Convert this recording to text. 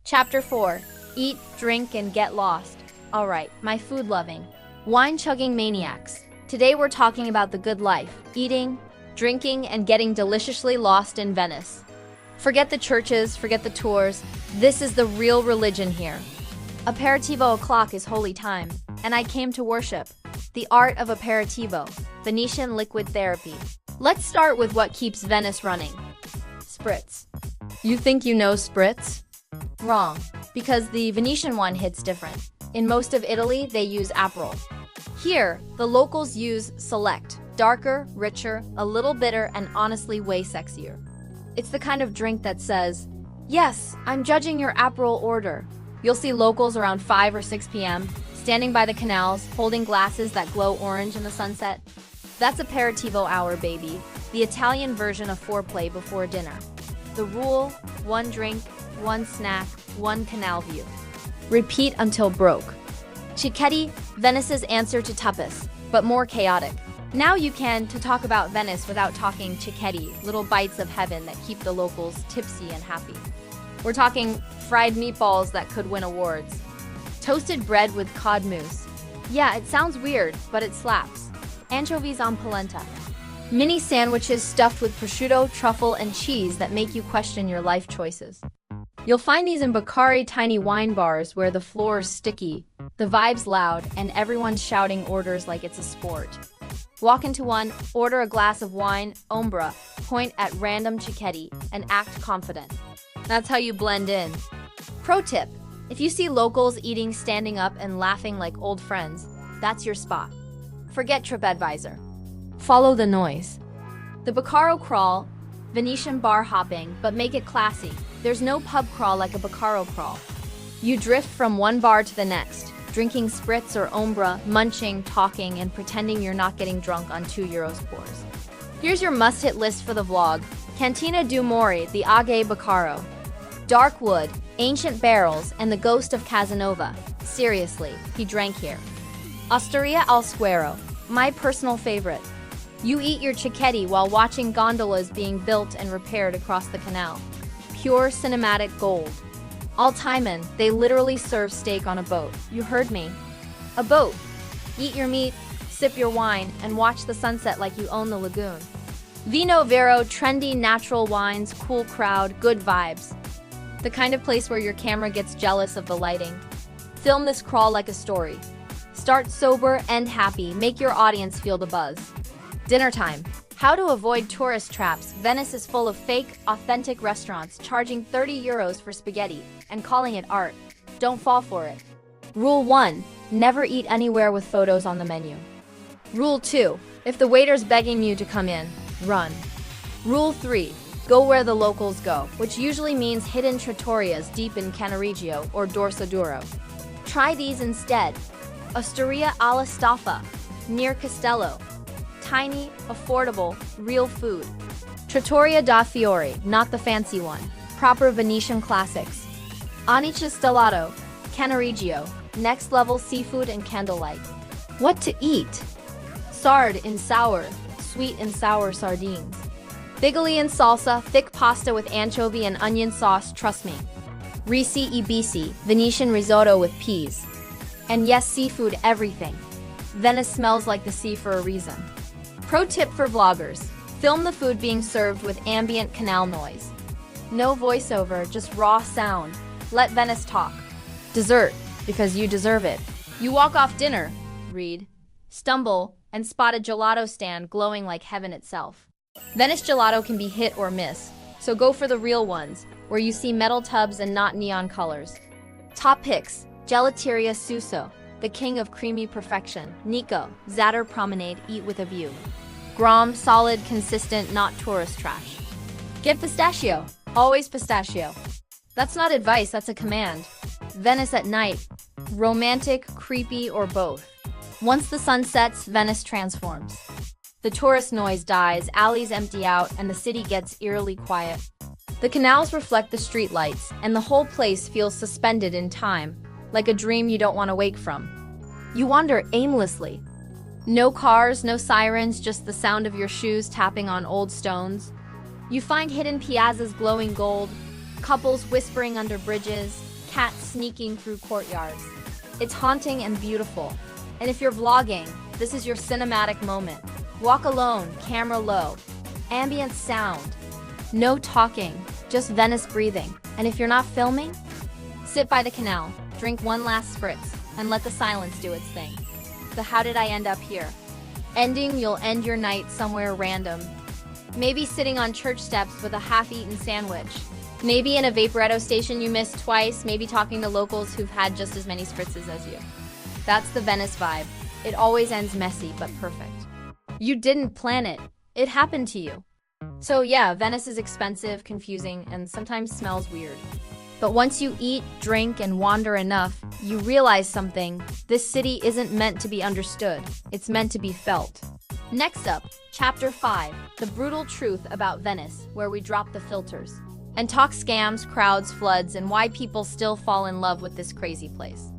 Chapter 4. Eat, drink, and get lost. Alright, my food-loving, wine-chugging maniacs. Today we're talking about the good life, eating, drinking, and getting deliciously lost in Venice. Forget the churches, forget the tours. This is the real religion here. Aperitivo o'clock is holy time, and I came to worship. The art of aperitivo, Venetian liquid therapy. Let's start with what keeps Venice running. Spritz. You think you know spritz? Wrong, because the Venetian one hits different. In most of Italy, they use Aperol. Here, the locals use Select, darker, richer, a little bitter, and honestly way sexier. It's the kind of drink that says, "Yes, I'm judging your Aperol order." You'll see locals around 5 or 6 p.m., standing by the canals, holding glasses that glow orange in the sunset. That's aperitivo hour, baby, the Italian version of foreplay before dinner. The rule: one drink, one snack, one canal view. Repeat until broke. Cicchetti, Venice's answer to tapas, but more chaotic. Now you can to talk about Venice without talking Cicchetti, little bites of heaven that keep the locals tipsy and happy. We're talking fried meatballs that could win awards. Toasted bread with cod mousse. Yeah, it sounds weird, but it slaps. Anchovies on polenta. Mini sandwiches stuffed with prosciutto, truffle, and cheese that make you question your life choices. You'll find these in bacari tiny wine bars where the floor's sticky, the vibe's loud, and everyone's shouting orders like it's a sport. Walk into one, order a glass of wine, ombra, point at random Cicchetti, and act confident. That's how you blend in. Pro tip: if you see locals eating standing up and laughing like old friends, that's your spot. Forget TripAdvisor. Follow the noise. The Baccaro crawl, Venetian bar hopping, but make it classy. There's no pub crawl like a Baccaro crawl. You drift from one bar to the next, drinking spritz or ombra, munching, talking, and pretending you're not getting drunk on €2 pours. Here's your must-hit list for the vlog. Cantina du Mori, the Age Baccaro. Dark wood, ancient barrels, and the ghost of Casanova. Seriously, he drank here. Osteria al Square, my personal favorite. You eat your Cicchetti while watching gondolas being built and repaired across the canal. Pure cinematic gold. Altimon, they literally serve steak on a boat. You heard me. A boat. Eat your meat, sip your wine, and watch the sunset like you own the lagoon. Vino Vero, trendy natural wines, cool crowd, good vibes. The kind of place where your camera gets jealous of the lighting. Film this crawl like a story. Start sober, end happy, make your audience feel the buzz. Dinner time. How to avoid tourist traps. Venice is full of fake, authentic restaurants charging €30 for spaghetti and calling it art. Don't fall for it. Rule 1. Never eat anywhere with photos on the menu. Rule 2. If the waiter's begging you to come in, run. Rule 3. Go where the locals go, which usually means hidden trattorias deep in Cannaregio or Dorsoduro. Try these instead. Osteria alla Staffa, near Castello. Tiny, affordable, real food. Trattoria da Fiori, not the fancy one. Proper Venetian classics. Anice Stellato, Cannaregio, next level seafood and candlelight. What to eat? Sard in sour, sweet and sour sardines. Bigoli in salsa, thick pasta with anchovy and onion sauce, trust me. Risi e bisi, Venetian risotto with peas. And yes, seafood everything. Venice smells like the sea for a reason. Pro tip for vloggers: film the food being served with ambient canal noise. No voiceover, just raw sound. Let Venice talk. Dessert, because you deserve it. You walk off dinner, read, stumble, and spot a gelato stand glowing like heaven itself. Venice gelato can be hit or miss, so go for the real ones, where you see metal tubs and not neon colors. Top picks: Gelateria Suso, the king of creamy perfection. Nico, Zatter Promenade, eat with a view. Grom, solid, consistent, not tourist trash. Get pistachio, always pistachio. That's not advice, that's a command. Venice at night, romantic, creepy, or both. Once the sun sets, Venice transforms. The tourist noise dies, alleys empty out, and the city gets eerily quiet. The canals reflect the streetlights, and the whole place feels suspended in time, like a dream you don't want to wake from. You wander aimlessly. No cars, no sirens, just the sound of your shoes tapping on old stones. You find hidden piazzas glowing gold, couples whispering under bridges, sneaking through courtyards. It's haunting and beautiful. And if you're vlogging, this is your cinematic moment. Walk alone, camera low, ambient sound. No talking, just Venice breathing. And if you're not filming, sit by the canal, drink one last spritz, and let the silence do its thing. So how did I end up here? Ending, you'll end your night somewhere random. Maybe sitting on church steps with a half-eaten sandwich. Maybe in a vaporetto station you missed twice, maybe talking to locals who've had just as many spritzes as you. That's the Venice vibe. It always ends messy, but perfect. You didn't plan it. It happened to you. So yeah, Venice is expensive, confusing, and sometimes smells weird. But once you eat, drink, and wander enough, you realize something. This city isn't meant to be understood. It's meant to be felt. Next up, Chapter 5, the brutal truth about Venice, where we drop the filters and talk scams, crowds, floods, and why people still fall in love with this crazy place.